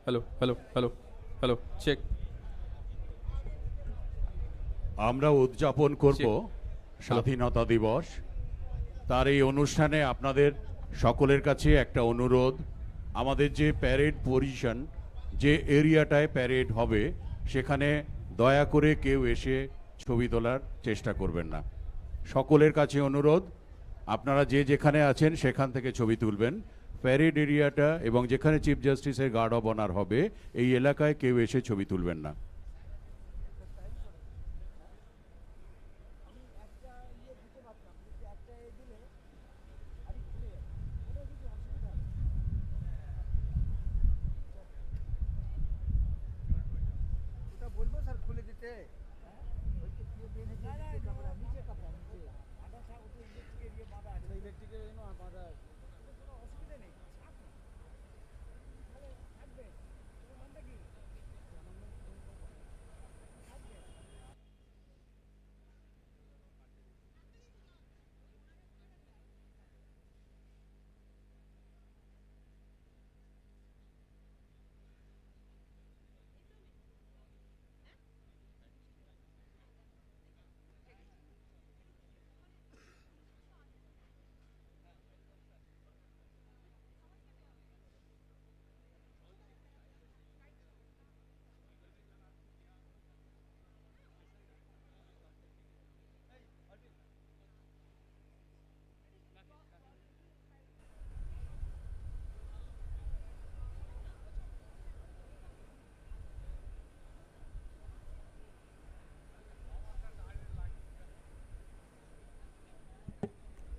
Hello hello hello hello check আমরা উদযাপন করব চেক স্বাধীনতা দিবস। তার এই অনুষ্ঠানে আপনাদের সকলের কাছে একটা অনুরোধ, আমাদের যে প্যারেড পজিশন, যে এরিয়াটায় প্যারেড হবে, সেখানে দয়া করে কেউ এসে ছবি তোলার চেষ্টা করবেন না। সকলের কাছে অনুরোধ, আপনারা যে যেখানে আছেন সেখান থেকে ছবি তুলবেন। প্যারেড এরিয়াটা এবং যেখানে চিফ জাস্টিসের গার্ড অব অনার হবে, এই এলাকায় কেউ এসে ছবি তুলবেন না। বলবো স্যার খুলে দিতে নিচে কাপড় নিচে ইলেকট্রিকের জন্য বাঁধা আছে কোনো অসুবিধা নেই থাকবে তোমার নামটা কি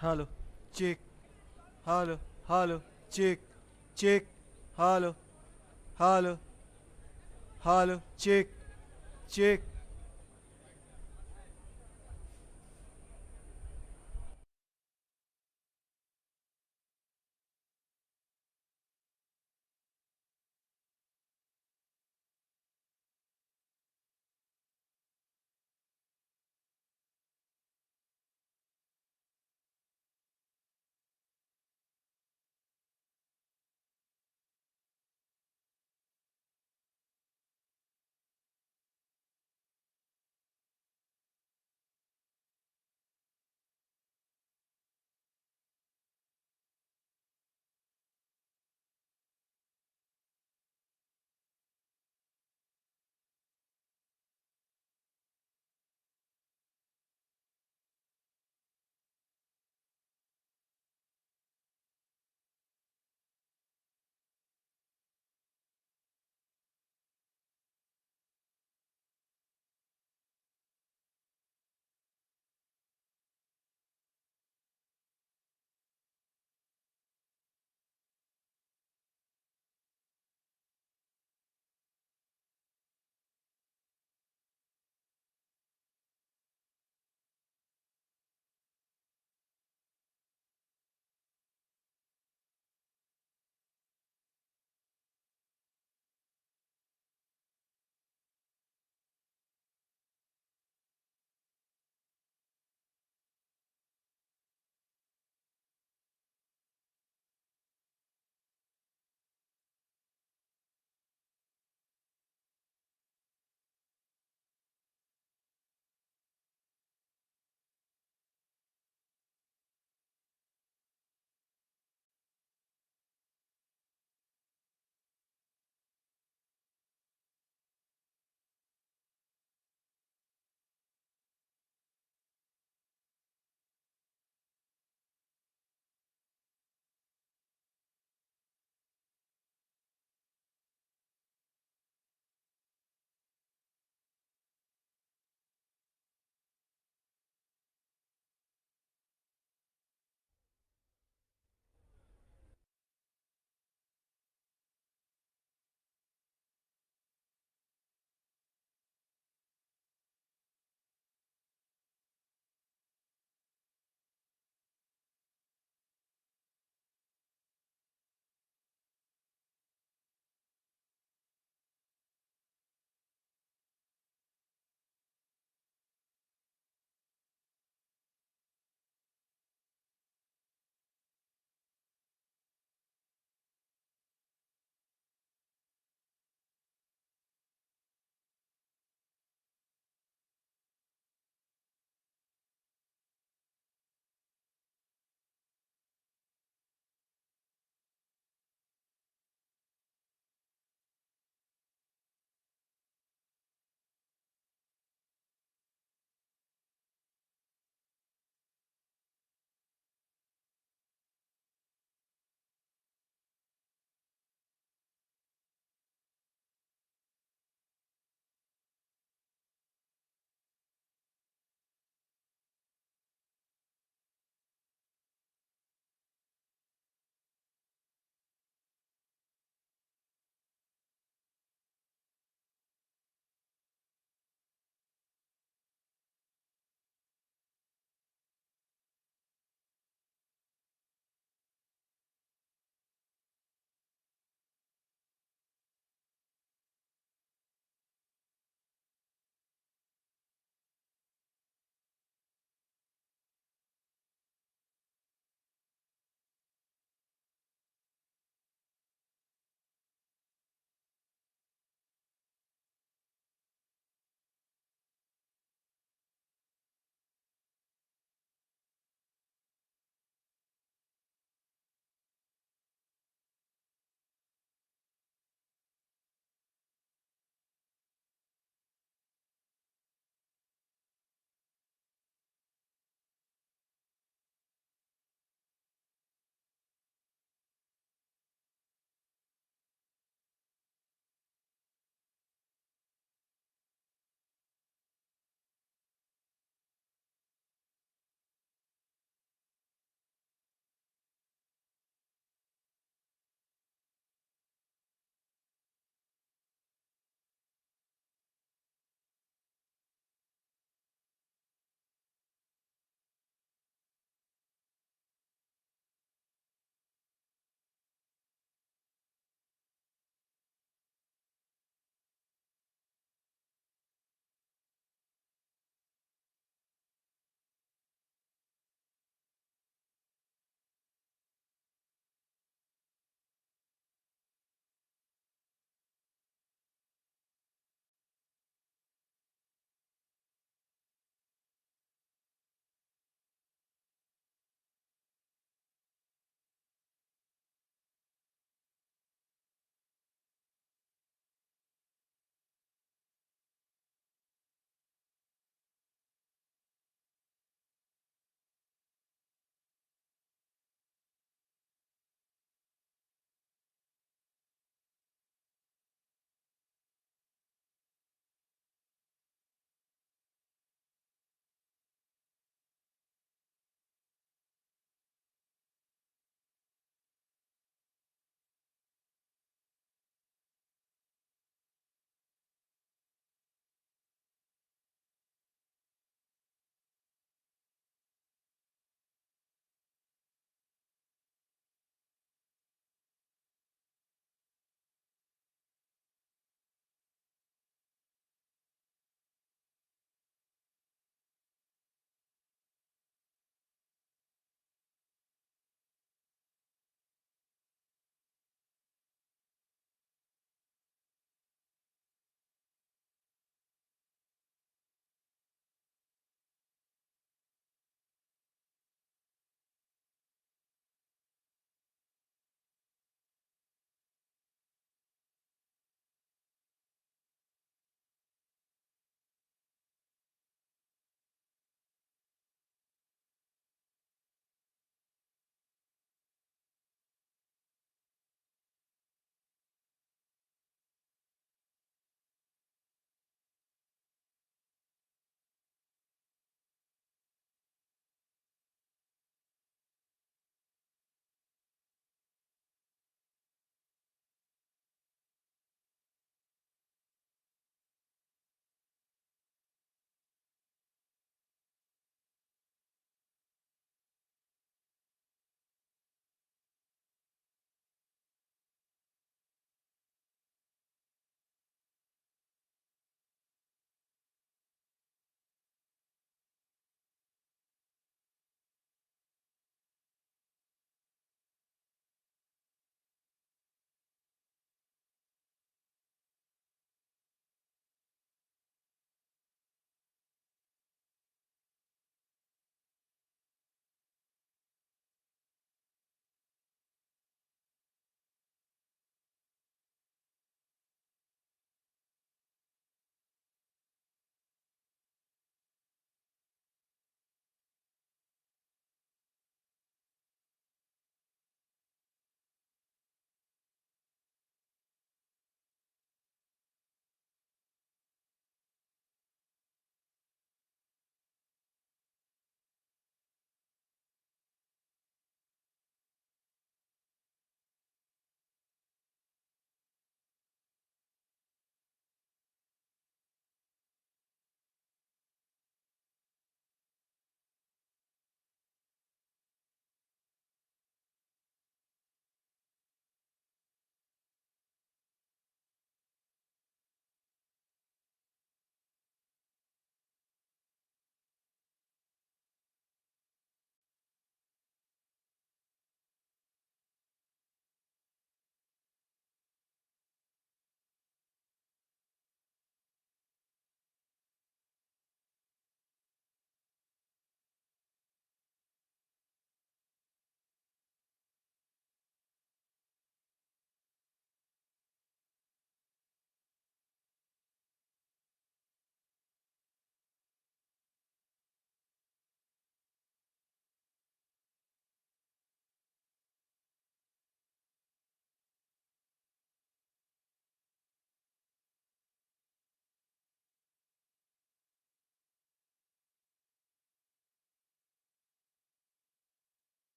Hello, check. Hello, hello, check, check. Hello, hello, hello, check, check.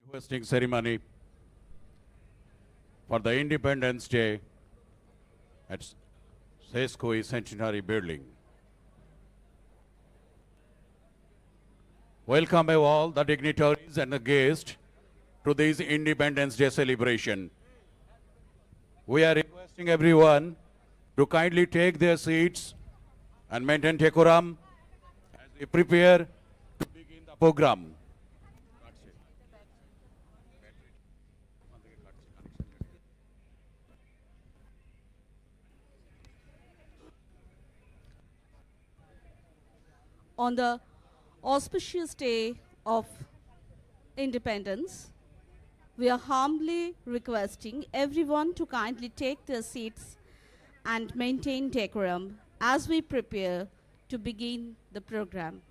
Flag-Hoisting ceremony for the Independence Day at Sesquicentenary building. Welcome you all the dignitaries and the guests to this Independence Day celebration. We are requesting everyone to kindly take their seats and maintain decorum as we prepare to begin the program. On the auspicious day of independence, we are humbly requesting everyone to kindly take their seats and maintain decorum as we prepare to begin the program.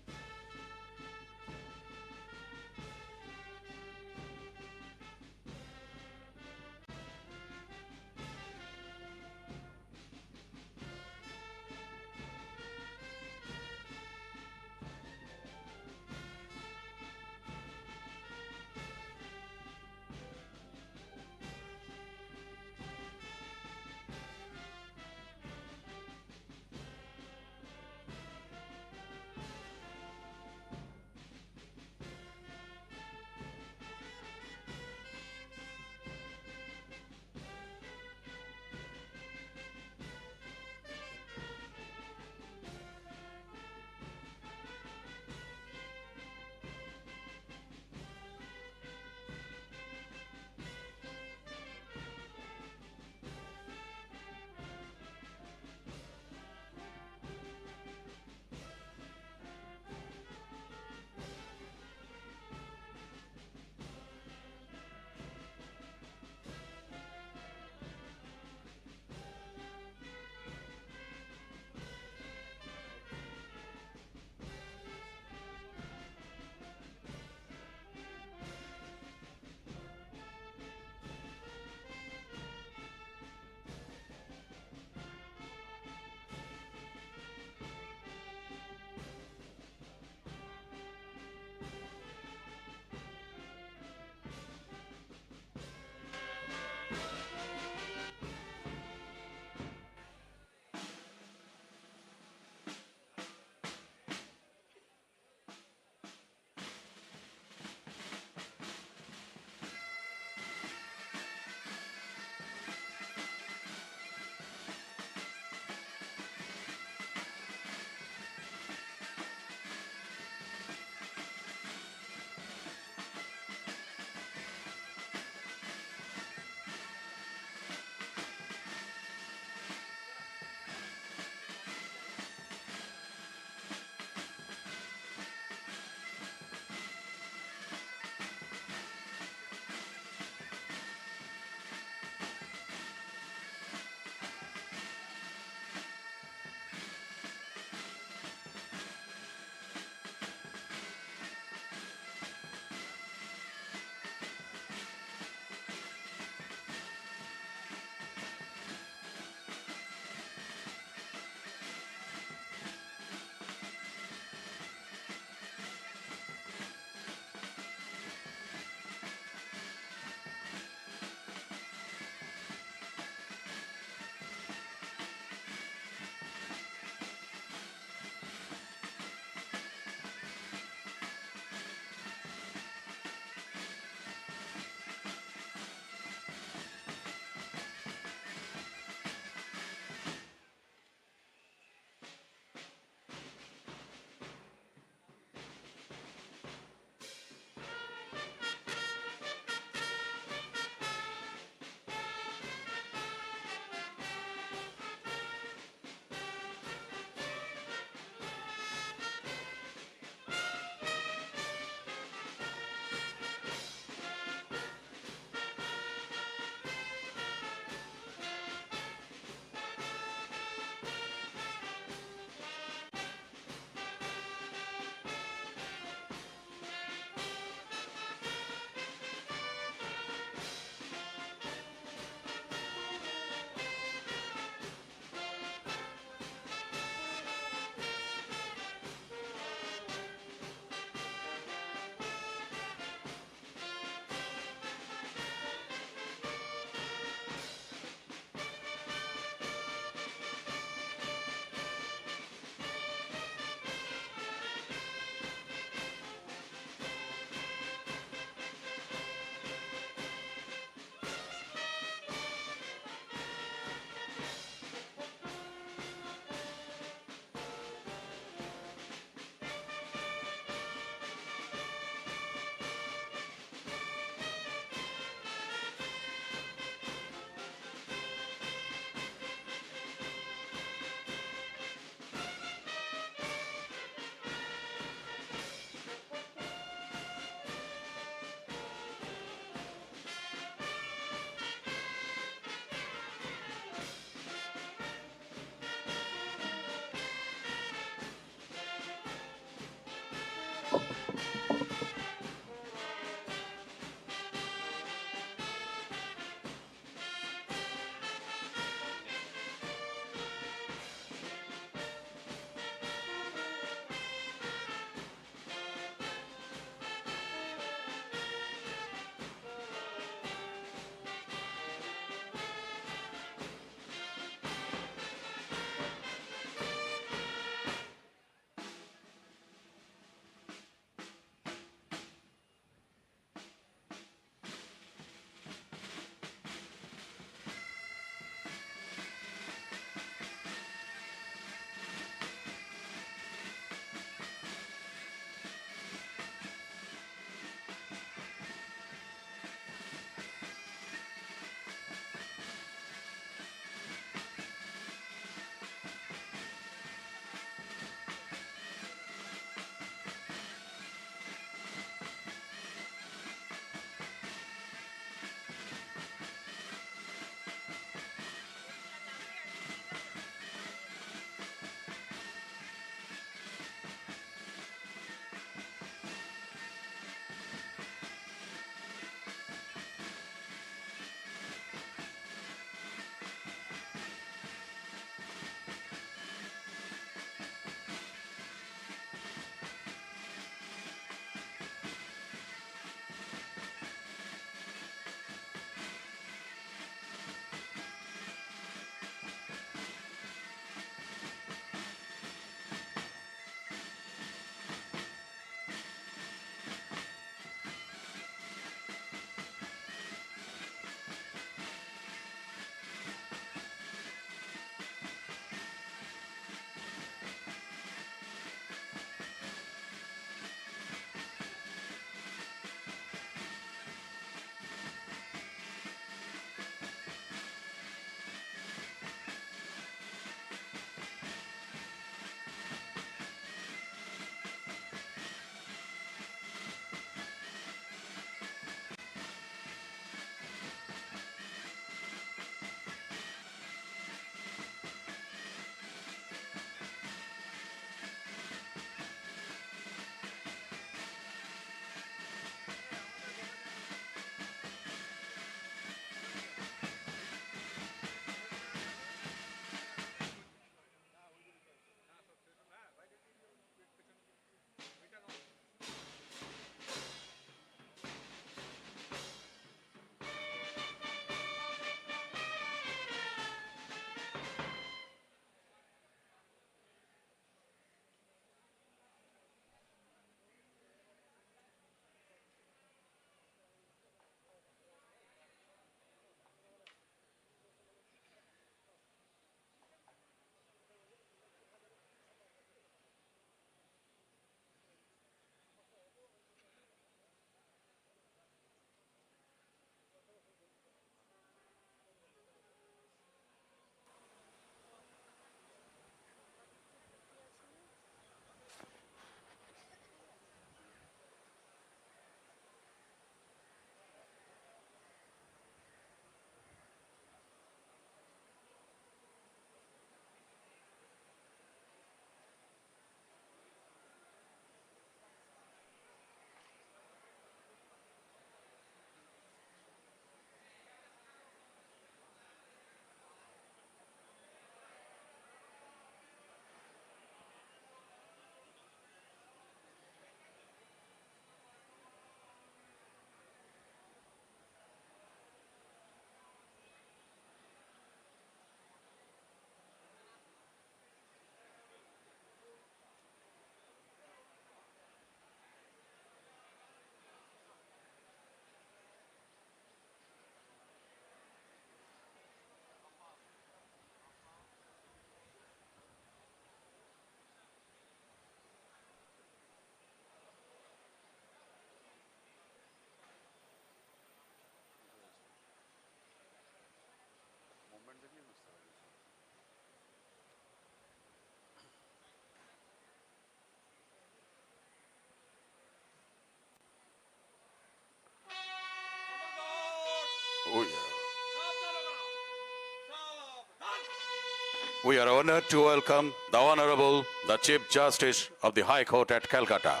We are honored to welcome the Honorable, the Chief Justice of the High Court at Calcutta.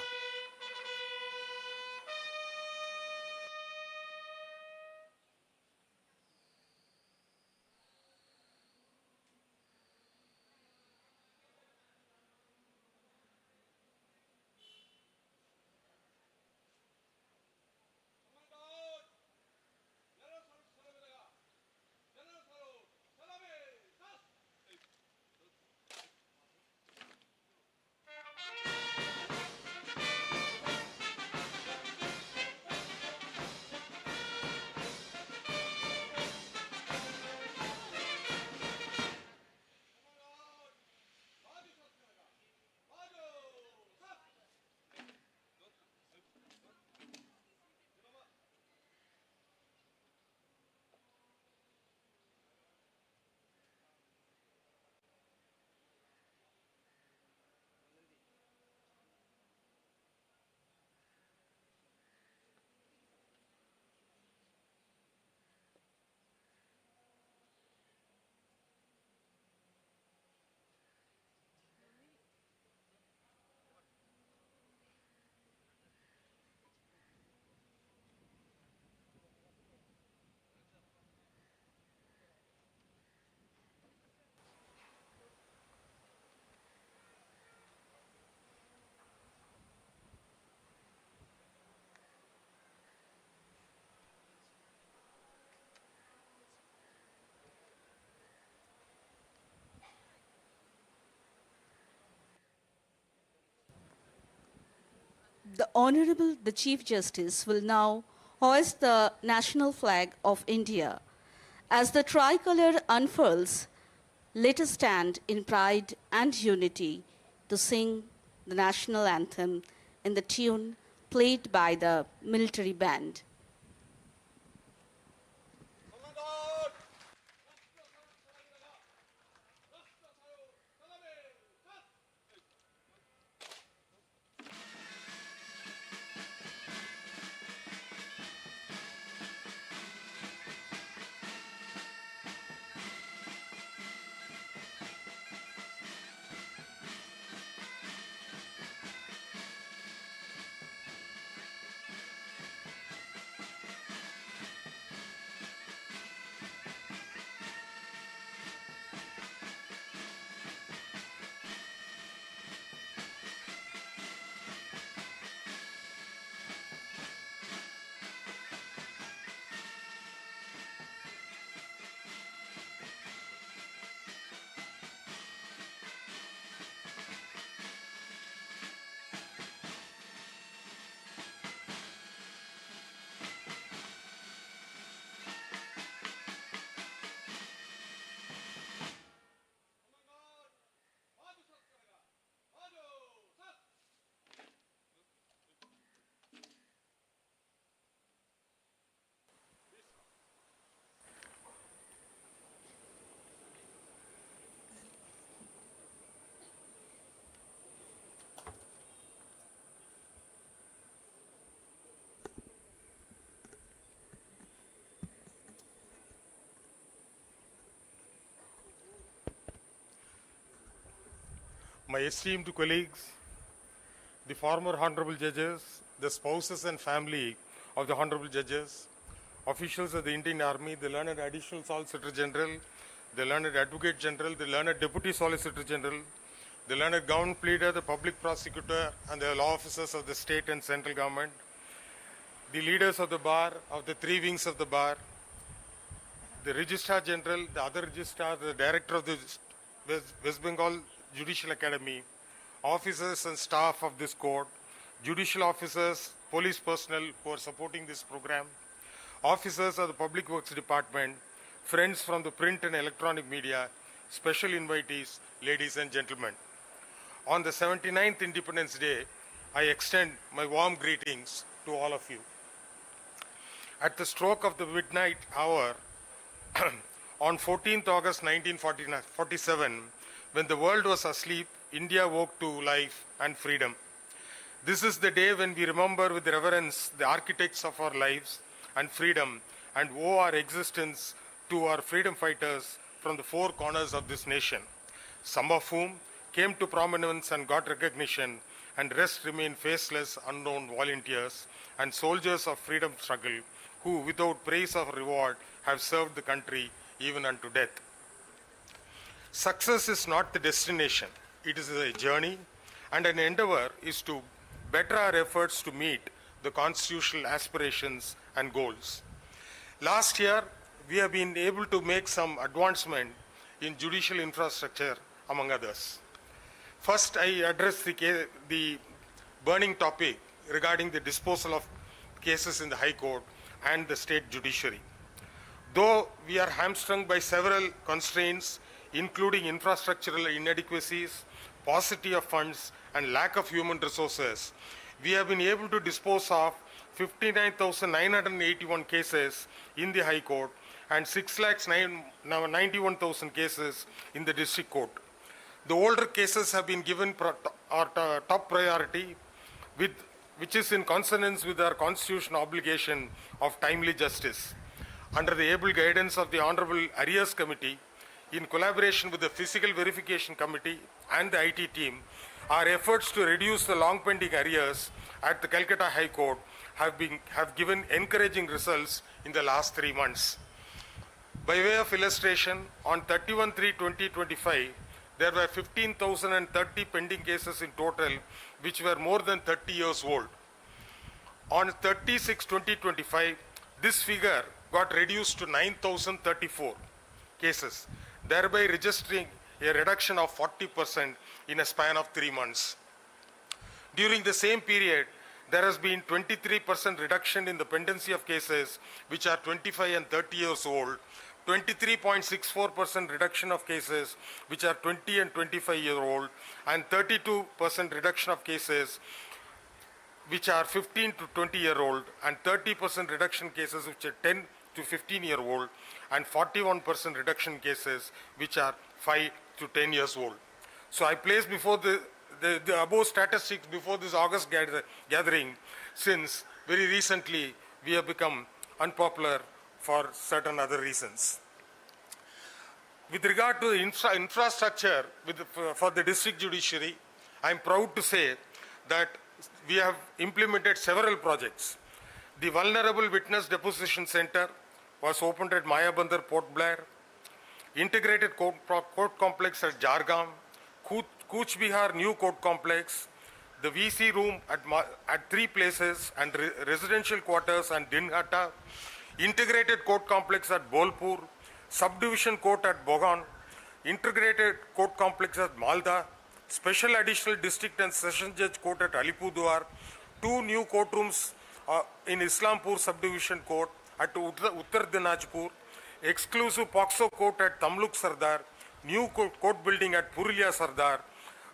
The Honorable the Chief Justice will now hoist the national flag of India. As the tricolor unfurls, let us stand in pride and unity to sing the national anthem in the tune played by the military band. My esteemed colleagues, the former honorable judges, the spouses and family of the honorable judges, officials of the Indian Army, the learned additional Solicitor General, the learned Advocate General, the learned Deputy Solicitor General, the learned Government Pleader, the Public Prosecutor, and the law officers of the state and central government, the leaders of the bar, of the three wings of the bar, the Registrar General, the other Registrar, the Director of the West Bengal Judicial Academy, officers and staff of this court, judicial officers, police personnel who are supporting this program, officers of the Public Works Department, friends from the print and electronic media, special invitees, ladies and gentlemen. On the 79th Independence Day, I extend my warm greetings to all of you. At the stroke of the midnight hour, on 14th August 1947, when the world was asleep, India woke to life and freedom. This is the day when we remember with reverence the architects of our lives and freedom and owe our existence to our freedom fighters from the four corners of this nation, some of whom came to prominence and got recognition, and rest remain faceless, unknown volunteers and soldiers of freedom struggle who, without praise or reward, have served the country even unto death. Success is not the destination. It is a journey, and an endeavor is to better our efforts to meet the constitutional aspirations and goals. Last year, we have been able to make some advancement in judicial infrastructure, among others. First, I address the burning topic regarding the disposal of cases in the High Court and the state judiciary. Though we are hamstrung by several constraints, including infrastructural inadequacies, paucity of funds, and lack of human resources, we have been able to dispose of 59,981 cases in the High Court and 6,91,000 cases in the District Court. The older cases have been given top priority, which is in consonance with our constitutional obligation of timely justice. Under the able guidance of the Honorable Arrears Committee, in collaboration with the Physical Verification Committee and the IT team, our efforts to reduce the long pending arrears at the Calcutta High Court have given encouraging results in the last 3 months. By way of illustration, on 31/3/2025, there were 15,030 pending cases in total, which were more than 30 years old. On 30/6/2025, this figure got reduced to 9,034 cases, thereby registering a reduction of 40% in a span of 3 months. During the same period, there has been 23% reduction in the pendency of cases which are 25 and 30 years old, 23.64% reduction of cases which are 20 and 25-year-old, and 32% reduction of cases which are 15 to 20-year-old, and 30% reduction cases which are 10 to 15-year-old, and 41% reduction cases which are 5 to 10 years old. So I place before the above statistics before this August gathering, since very recently we have become unpopular for certain other reasons. With regard to the infrastructure for the district judiciary, I am proud to say that we have implemented several projects. The Vulnerable Witness Deposition Center was opened at Mayabandar, Port Blair. Integrated court complex at Jargam, Cooch Behar New Court Complex, the VC room at 3 places, and residential quarters and Dinhata, integrated court complex at Bolpur, subdivision court at Bogan, integrated court complex at Malda, special additional district and session judge court at Alipurduar, 2 new courtrooms in Islampur subdivision court at Uttar Dinajpur, exclusive POXO court at Tamluk Sardar, new court building at Purulia Sardar,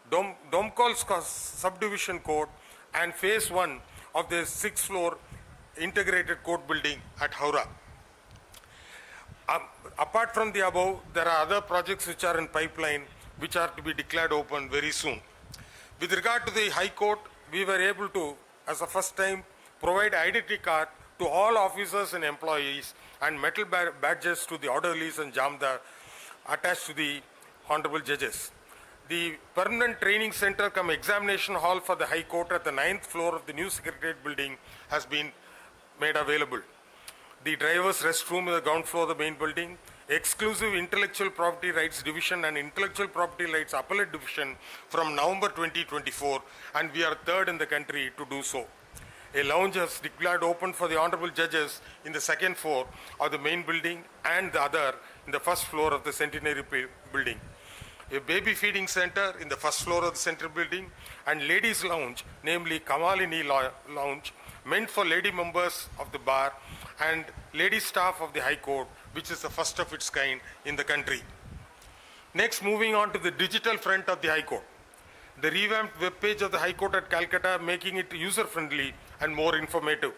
Domkol subdivision court, and phase 1 of the 6th floor integrated court building at Howrah. Apart from the above, there are other projects which are in pipeline which are to be declared open very soon. With regard to the High Court, we were able to, as a first time, provide identity card to all officers and employees and metal badges to the orderlies and jamdar attached to the honorable judges. The permanent training center cum examination hall for the High Court at the 9th floor of the new Secretariat building has been made available. The driver's restroom in the ground floor of the main building, exclusive intellectual property rights division and intellectual property rights appellate division from November 2024, and we are third in the country to do so. A lounge has declared open for the honorable judges in the 2nd floor of the main building and the other in the 1st floor of the Centenary building. A baby feeding center in the 1st floor of the central building, and ladies lounge, namely Kamalini lounge, meant for lady members of the bar and lady staff of the High Court, which is the first of its kind in the country. Next, moving on to the digital front of the High Court. The revamped web page of the High Court at Calcutta, making it user-friendly and more informative.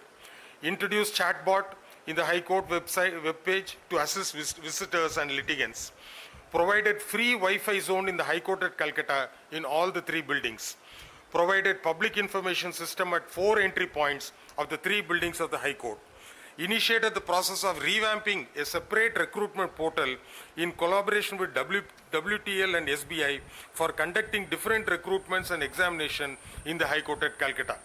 Introduced chatbot in the High Court web page to assist visitors and litigants. Provided free Wi-Fi zone in the High Court at Calcutta in all the 3 buildings. Provided public information system at 4 entry points of the 3 buildings of the High Court. initiated the process of revamping a separate recruitment portal in collaboration with WTL and SBI for conducting different recruitments and examination in the High Court at Calcutta.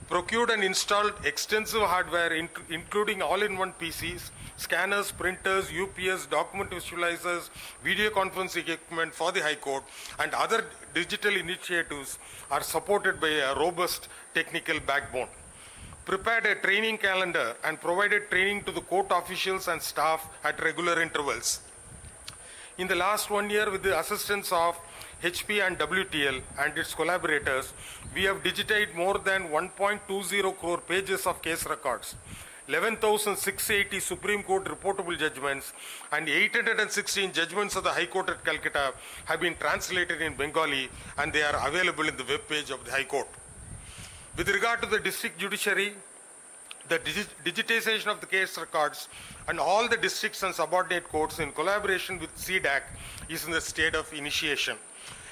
Procured and installed extensive hardware including all-in-one PCs, scanners, printers, UPS, document visualizers, video conference equipment for the High Court, and other digital initiatives are supported by a robust technical backbone. Prepared a training calendar and provided training to the court officials and staff at regular intervals. In the last 1 year, with the assistance of HP and WTL and its collaborators, we have digitized more than 1.20 crore pages of case records, 11,680 Supreme Court reportable judgments, and 816 judgments of the High Court at Calcutta have been translated in Bengali, and they are available in the web page of the High Court. With regard to the district judiciary, the digitization of the case records and all the districts and subordinate courts in collaboration with CDAC is in the state of initiation.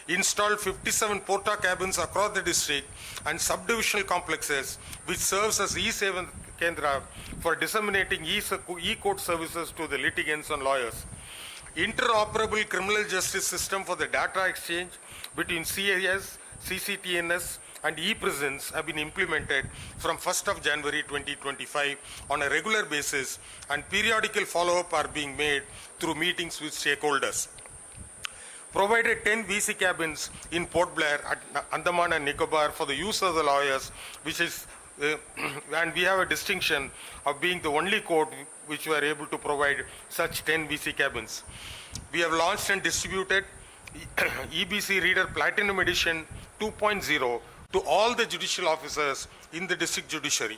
Installed 57 porta cabins across the district and subdivisional complexes, which serves as E7 Kendra for disseminating e-court services to the litigants and lawyers. Interoperable criminal justice system for the data exchange between CAS, CCTNS, and e-prisons have been implemented from 1st of January 2025 on a regular basis, and periodical follow-up are being made through meetings with stakeholders. Provided 10 VC cabins in Port Blair, at Andaman and Nicobar for the use of the lawyers, which is, and we have a distinction of being the only court which were able to provide such 10 VC cabins. We have launched and distributed EBC Reader Platinum Edition 2.0 to all the judicial officers in the district judiciary.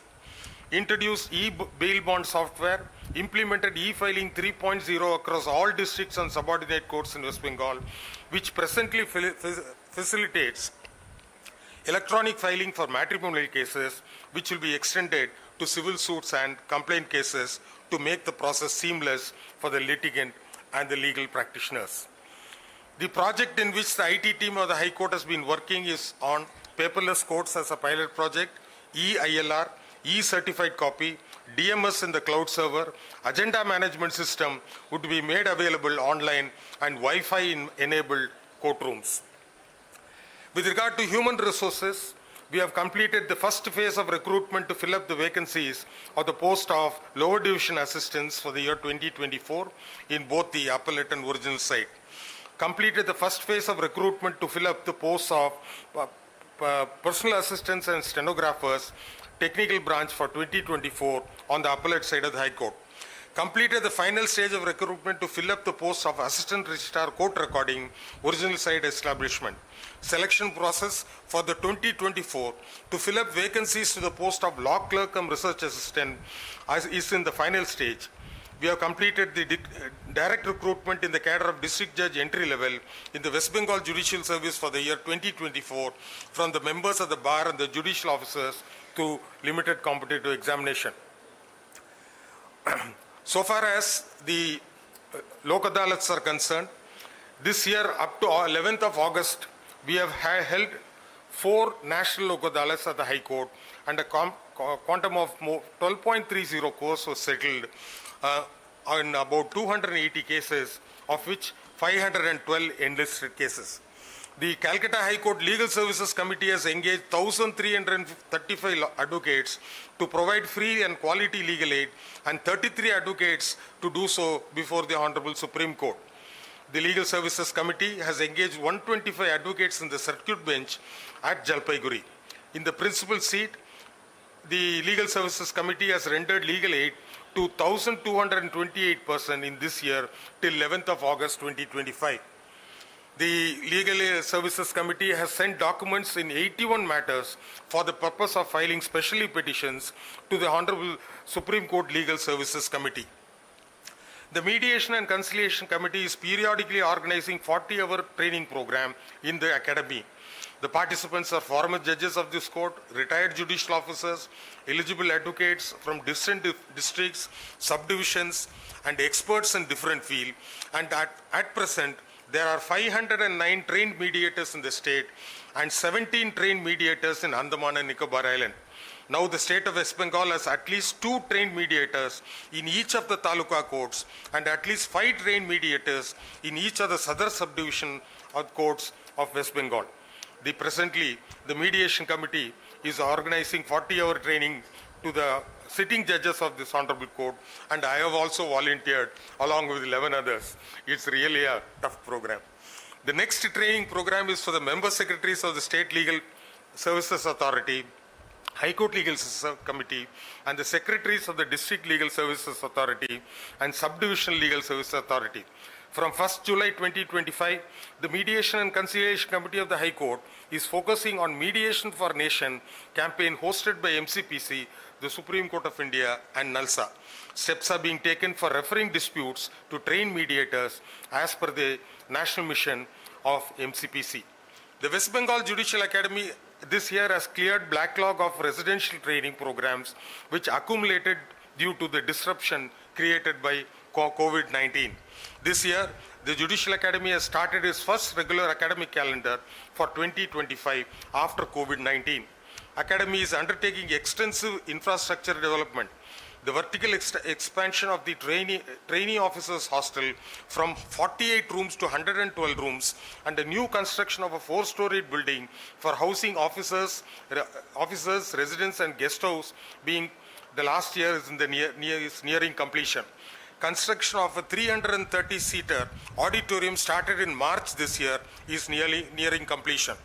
Introduced e-bail bond software, implemented e-filing 3.0 across all districts and subordinate courts in West Bengal, which presently facilitates electronic filing for matrimonial cases, which will be extended to civil suits and complaint cases to make the process seamless for the litigant and the legal practitioners. The project in which the IT team of the High Court has been working is on paperless courts as a pilot project, e-ILR, e-certified copy, DMS in the cloud server, agenda management system would be made available online, and Wi-Fi enabled courtrooms. With regard to human resources, we have completed the first phase of recruitment to fill up the vacancies of the post of lower division assistants for the year 2024 in both the appellate and original side. Completed the first phase of recruitment to fill up the posts of personal assistants and stenographers, technical branch for 2024 on the appellate side of the High Court. Completed the final stage of recruitment to fill up the post of assistant registrar court recording, original side establishment. Selection process for the 2024 to fill up vacancies to the post of law clerk and research assistant is in the final stage. We have completed the direct recruitment in the cadre of district judge entry level in the West Bengal Judicial Service for the year 2024 from the members of the bar and the judicial officers to limited competitive examination. So far as the Lok Adalats are concerned, this year up to 11th of August, we have held 4 national Lok Adalats at the High Court, and a quantum of 12.30 crores was settled on about 280 cases, of which 512 enlisted cases. The Calcutta High Court Legal Services Committee has engaged 1,335 advocates to provide free and quality legal aid, and 33 advocates to do so before the Honorable Supreme Court. The Legal Services Committee has engaged 125 advocates in the circuit bench at Jalpaiguri. In the principal seat, the Legal Services Committee has rendered legal aid to 1,228 persons in this year till 11th of August 2025. The Legal Services Committee has sent documents in 81 matters for the purpose of filing specially petitions to the Honorable Supreme Court Legal Services Committee. The Mediation and Conciliation Committee is periodically organizing 40-hour training program in the academy. The participants are former judges of this court, retired judicial officers, eligible advocates from different districts, subdivisions, and experts in different fields. And at present, there are 509 trained mediators in the state and 17 trained mediators in Andaman and Nicobar Island. Now the state of West Bengal has at least 2 trained mediators in each of the taluka courts and at least 5 trained mediators in each of the Sadar subdivision of courts of West Bengal. Presently, the mediation committee is organizing 40-hour training to the sitting judges of this honorable court, and I have also volunteered along with 11 others. It's really a tough program. The next training program is for the member secretaries of the State Legal Services Authority, High Court Legal Committee, and the secretaries of the District Legal Services Authority and Subdivisional Legal Services Authority. From 1st July 2025, the Mediation and Conciliation Committee of the High Court is focusing on Mediation for Nation campaign hosted by MCPC, the Supreme Court of India, and NALSA. Steps are being taken for referring disputes to trained mediators as per the national mission of MCPC. The West Bengal Judicial Academy this year has cleared backlog of residential training programs which accumulated due to the disruption created by COVID-19. This year, the Judicial Academy has started its first regular academic calendar for 2025 after COVID-19. Academy is undertaking extensive infrastructure development. The vertical expansion of the trainee officers hostel from 48 rooms to 112 rooms and the new construction of a 4-storied building for housing officers, residents and guest house being the last year is nearing completion. Construction of a 330-seater auditorium started in March this year is nearing completion.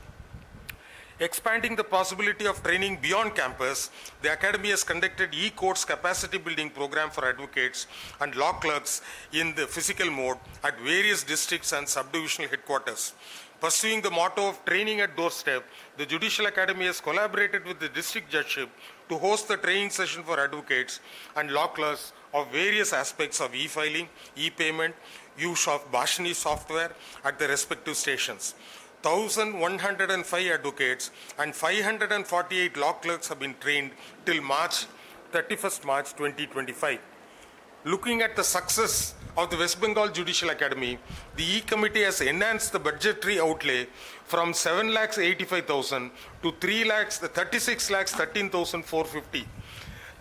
Expanding the possibility of training beyond campus, the Academy has conducted e-courts capacity building program for advocates and law clerks in the physical mode at various districts and subdivisional headquarters. Pursuing the motto of training at doorstep, the Judicial Academy has collaborated with the district judgeship to host the training session for advocates and law clerks of various aspects of e-filing, e-payment, use of Bhashani software at the respective stations. 1,105 advocates and 548 law clerks have been trained till 31st March 2025. Looking at the success of the West Bengal Judicial Academy, the E-Committee has enhanced the budgetary outlay from 7,85,000 to 36,13,450.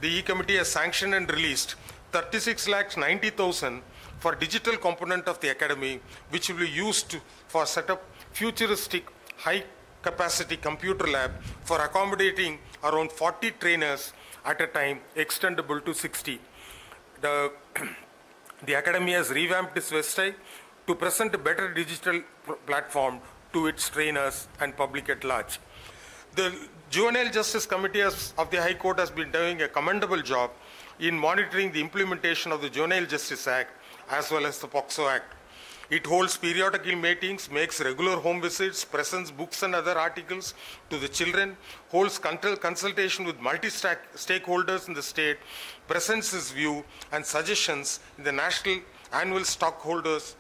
The E-Committee has sanctioned and released 36,90,000 for digital component of the Academy, which will be used for set up futuristic high-capacity computer lab for accommodating around 40 trainers at a time, extendable to 60. The Academy has revamped its website to present a better digital platform to its trainers and public at large. The Juvenile Justice Committee of the High Court has been doing a commendable job in monitoring the implementation of the Juvenile Justice Act as well as the POCSO Act. It holds periodical meetings, makes regular home visits, presents books and other articles to the children, holds consultation with multi-stakeholders in the state, presents its view and suggestions in the national annual stakeholders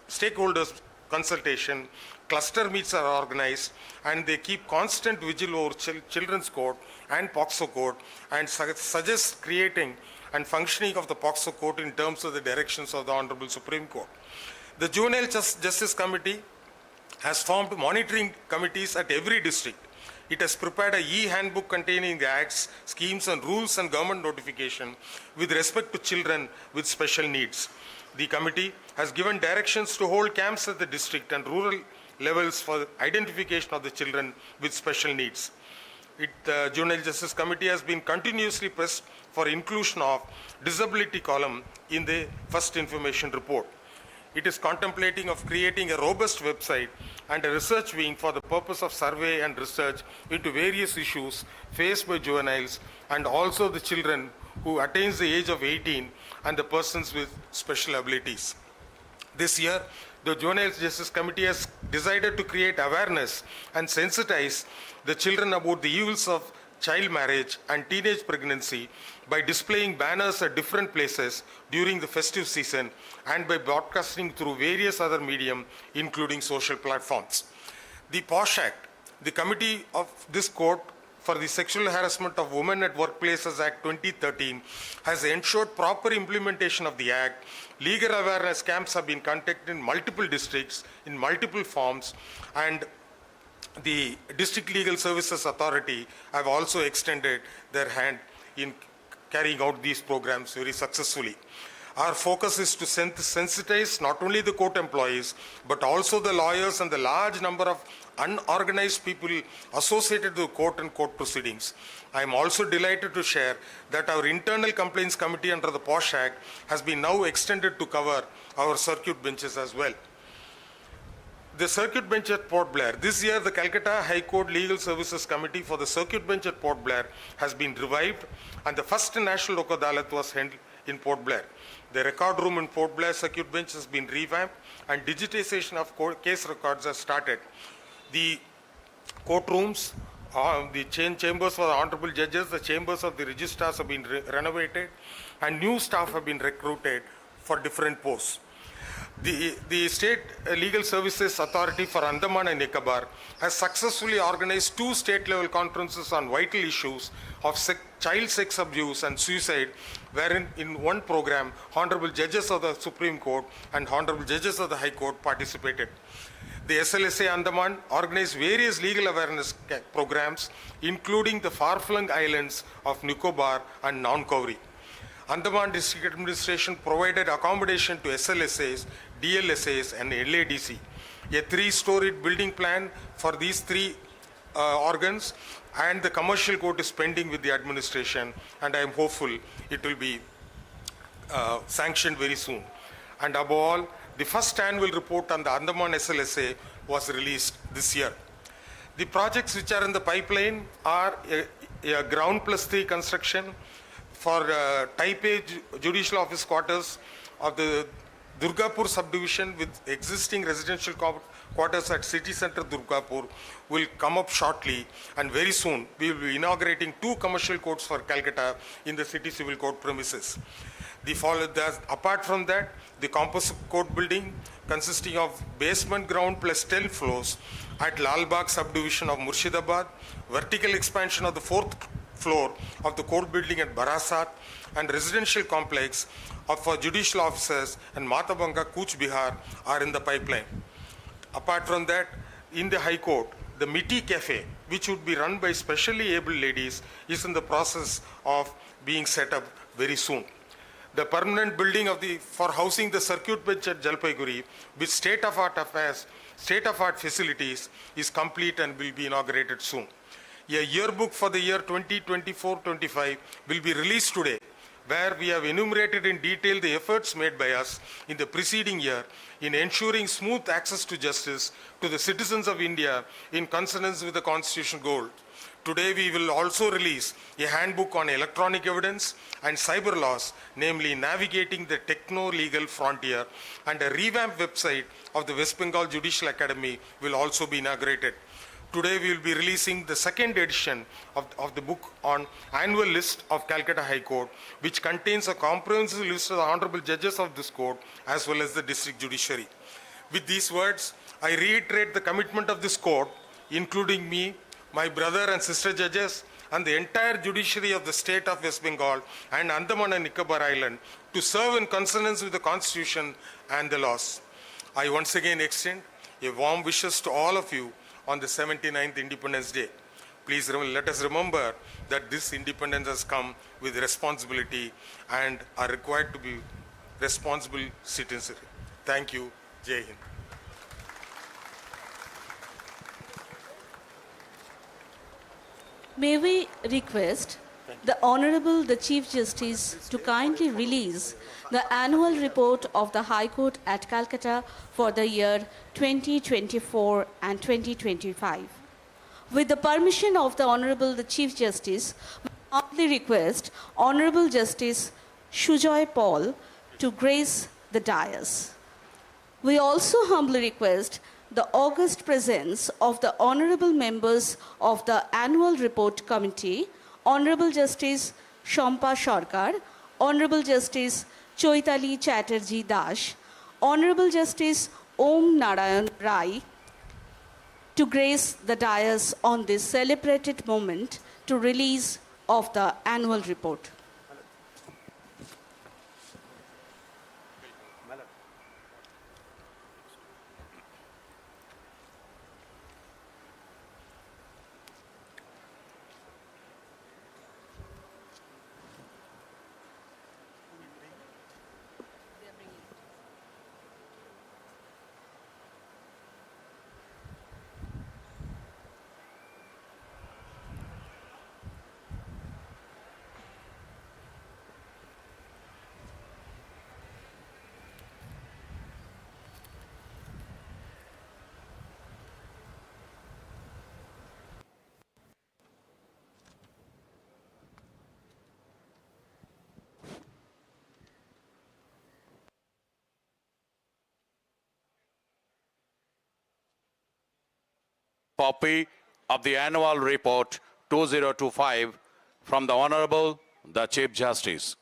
consultation. Cluster meets are organized and they keep constant vigil over children's court and POCSO court and suggest creating and functioning of the POCSO court in terms of the directions of the Honorable Supreme Court. The Juvenile Justice Committee has formed monitoring committees at every district. It has prepared an e-handbook containing the acts, schemes and rules and government notification with respect to children with special needs. The committee has given directions to hold camps at the district and rural levels for identification of the children with special needs. The Juvenile Justice Committee has been continuously pressed for inclusion of disability column in the first information report. It is contemplating of creating a robust website and a research wing for the purpose of survey and research into various issues faced by juveniles and also the children who attains the age of 18 and the persons with special abilities. This year, the Juvenile Justice Committee has decided to create awareness and sensitize the children about the evils of child marriage and teenage pregnancy by displaying banners at different places during the festive season and by broadcasting through various other medium, including social platforms. The POSH Act, the Committee of this Court for the Sexual Harassment of Women at Workplaces Act 2013 has ensured proper implementation of the Act. Legal awareness camps have been conducted in multiple districts, in multiple forms, and the District Legal Services Authority have also extended their hand in carrying out these programs very successfully. Our focus is to sensitize not only the court employees, but also the lawyers and the large number of unorganized people associated with court and court proceedings. I am also delighted to share that our internal complaints committee under the POSH Act has been now extended to cover our circuit benches as well. The circuit bench at Port Blair. This year, the Calcutta High Court Legal Services Committee for the circuit bench at Port Blair has been revived, and the first National Lok Adalat was held in Port Blair. The record room in Port Blair circuit bench has been revamped, and digitization of case records has started. The courtrooms, the chambers for the honorable judges, the chambers of the registrars have been renovated, and new staff have been recruited for different posts. The State Legal Services Authority for Andaman and Nicobar has successfully organized 2 state-level conferences on vital issues of child sex abuse and suicide, wherein in one program, Honorable Judges of the Supreme Court and Honorable Judges of the High Court participated. The SLSA Andaman organized various legal awareness programs, including the far-flung islands of Nicobar and Nancowry. Andaman District Administration provided accommodation to SLSAs, DLSAs, and LADC. A 3-storied building plan for these 3 organs, and the commercial court is pending with the administration, and I am hopeful it will be sanctioned very soon. And above all, the first annual report on the Andaman SLSA was released this year. The projects which are in the pipeline are a ground plus 3 construction for Type A Judicial Office quarters of the Durgapur subdivision with existing residential quarters at City Center Durgapur will come up shortly, and very soon we will be inaugurating 2 commercial courts for Calcutta in the City Civil Court premises. Apart from that, the composite court building consisting of basement ground plus 10 floors at Lalbagh subdivision of Murshidabad, vertical expansion of the 4th floor of the court building at Barasat, and residential complex for judicial officers and Matabanga, Kuch Bihar are in the pipeline. Apart from that, in the High Court, the Miti Cafe, which would be run by specially able ladies, is in the process of being set up very soon. The permanent building for housing the circuit bench at Jalpaiguri with state-of-art facilities is complete and will be inaugurated soon. A yearbook for the year 2024-25 will be released today, where we have enumerated in detail the efforts made by us in the preceding year in ensuring smooth access to justice to the citizens of India in consonance with the Constitution goal. Today we will also release a handbook on electronic evidence and cyber laws, namely navigating the techno-legal frontier, and a revamped website of the West Bengal Judicial Academy will also be inaugurated. Today we will be releasing the 2nd edition of the book on annual list of Calcutta High Court, which contains a comprehensive list of the honorable judges of this court as well as the district judiciary. With these words, I reiterate the commitment of this court, including me, my brother and sister judges, and the entire judiciary of the state of West Bengal and Andaman and Nicobar Island, to serve in consonance with the Constitution and the laws. I once again extend a warm wishes to all of you on the 79th Independence Day. Please let us remember that this independence has come with responsibility and are required to be responsible citizens. Thank you. Jai Hind. May we request the Honorable the Chief Justice to kindly release the annual report of the High Court at Calcutta for the year 2024 and 2025. With the permission of the Honorable the Chief Justice, we humbly request Honorable Justice Sujoy Paul to grace the dais. We also humbly request the august presence of the honorable members of the Annual Report Committee, Honorable Justice Shampa Sarkar, Honorable Justice Choitali Chatterjee Dash, Honorable Justice Om Narayan Rai, to grace the dais on this celebrated moment to release of the annual report. copy of the annual report 2025 from the Honorable the Chief Justice.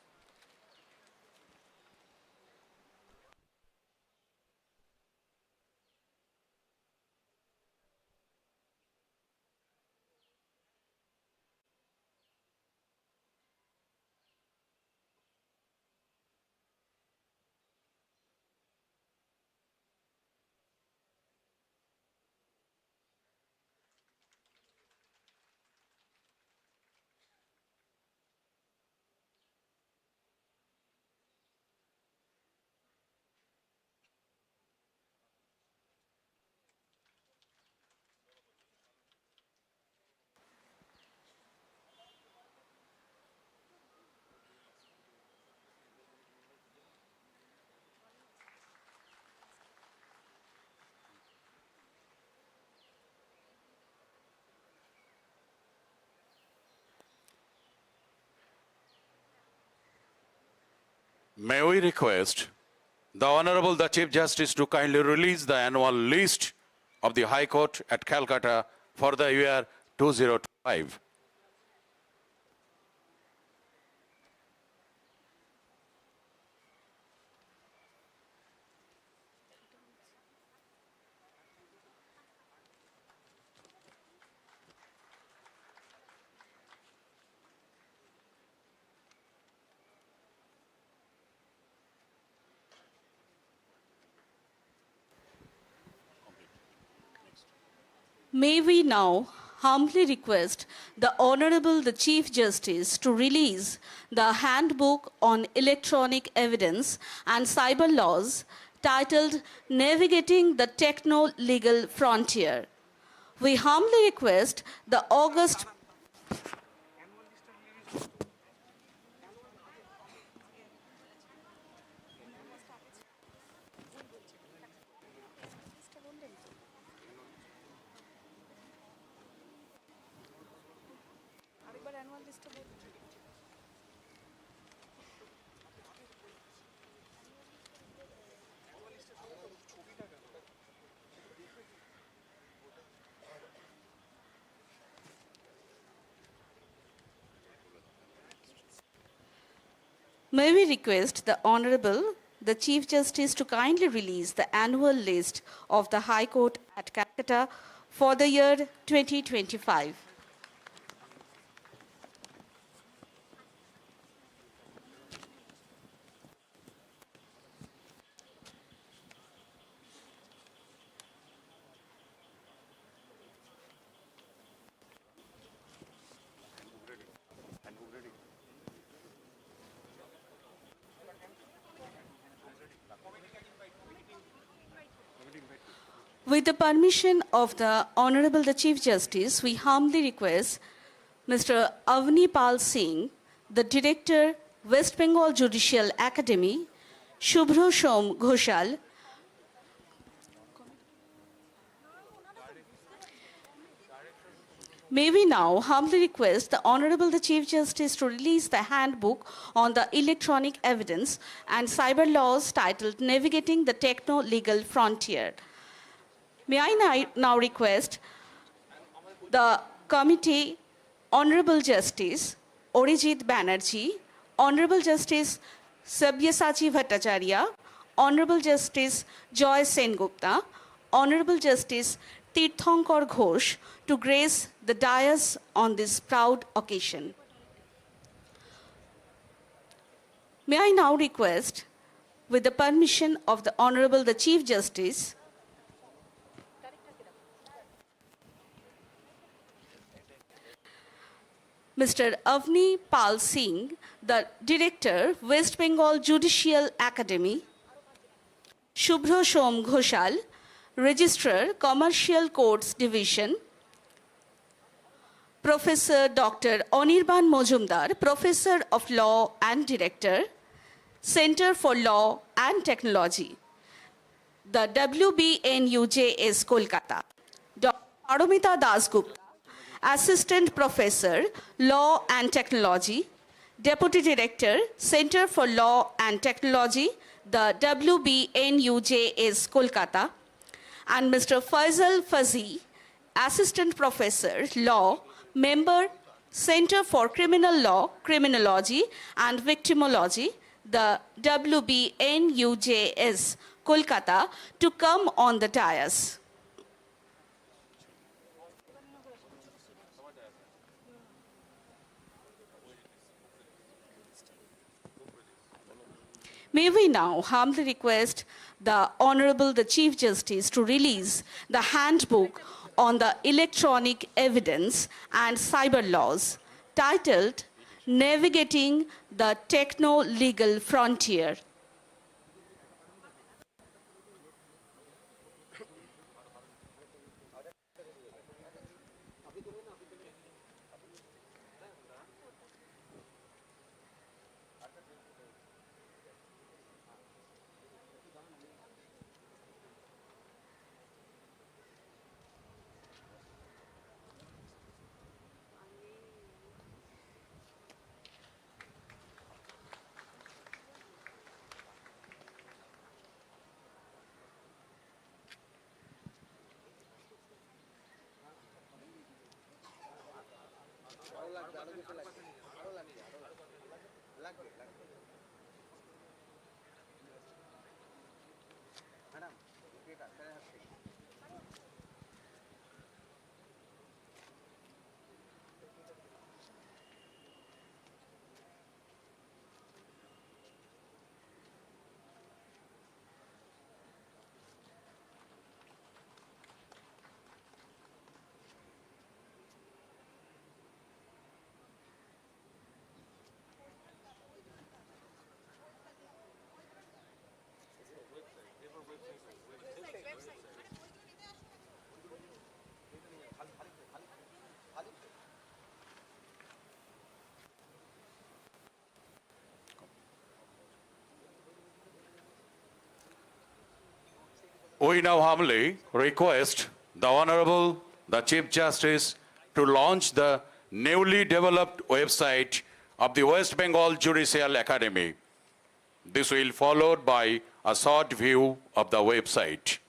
May we request the Honorable the Chief Justice to kindly release the annual list of the High Court at Calcutta for the year 2025. May we now humbly request the Honorable the Chief Justice to release the Handbook on Electronic Evidence and Cyber Laws titled Navigating the Techno-Legal Frontier. We humbly request the August May we request the Honorable the Chief Justice to kindly release the annual list of the High Court at Calcutta for the year 2025. With the permission of the Honorable the Chief Justice, we humbly request Mr. Avni Pal Singh, the Director, West Bengal Judicial Academy, Shubhro Shom Ghoshal, May we now humbly request the Honorable the Chief Justice to release the Handbook on the Electronic Evidence and Cyber Laws titled Navigating the Techno-Legal Frontier. May I now request the Committee, Honorable Justice Orijit Banerjee, Honorable Justice Sabyasachi Bhattacharya, Honorable Justice Joy Sengupta, Honorable Justice Tirthankar Ghosh to grace the dais on this proud occasion. May I now request, with the permission of the Honorable the Chief Justice, Mr. Avni Pal Singh, the Director, West Bengal Judicial Academy, Shubhro Shom Ghoshal, Registrar, Commercial Courts Division, Professor Dr. Anirban Mojumdar, Professor of Law and Director, Center for Law and Technology, the WBNUJS Kolkata, Dr. Paramita Dasgupta, Assistant Professor, Law and Technology, Deputy Director, Center for Law and Technology, the WBNUJS Kolkata, and Mr. Faisal Fazi, Assistant Professor, Law, Member, Center for Criminal Law, Criminology and Victimology, the WBNUJS, Kolkata, to come on the dais. May we now humbly request the Honorable the Chief Justice to release the handbook on the electronic evidence and cyber laws titled Navigating the Techno-Legal Frontier. We now humbly request the Honorable the Chief Justice to launch the newly developed website of the West Bengal Judicial Academy. This will be followed by a short view of the website.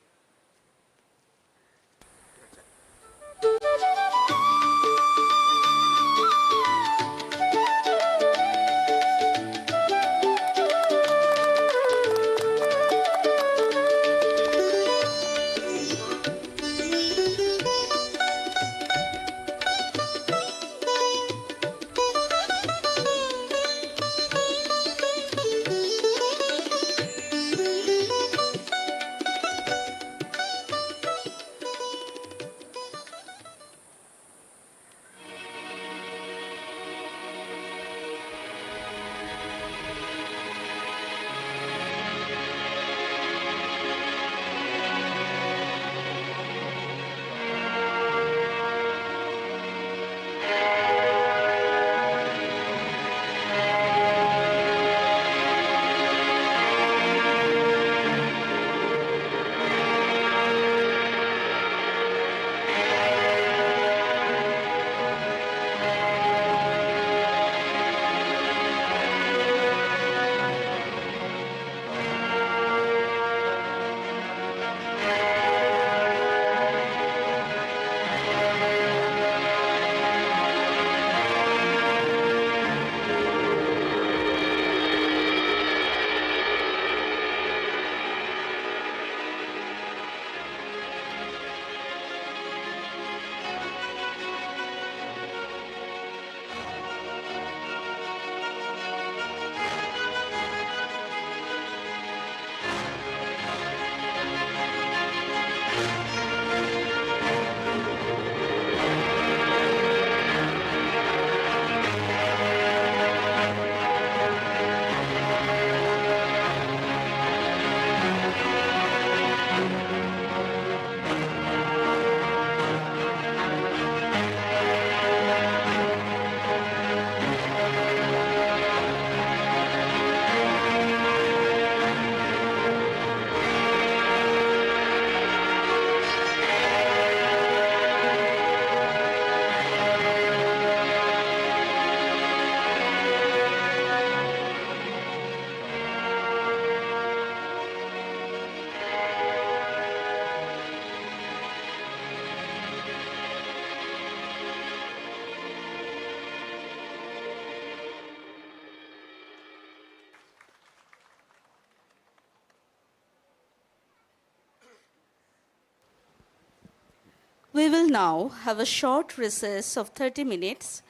We will now have a short recess of 30 minutes.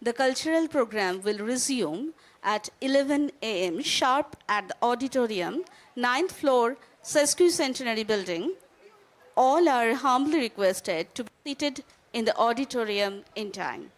The cultural program will resume at 11 a.m. sharp at the auditorium, 9th floor, Sesquicentenary building. All are humbly requested to be seated in the auditorium in time.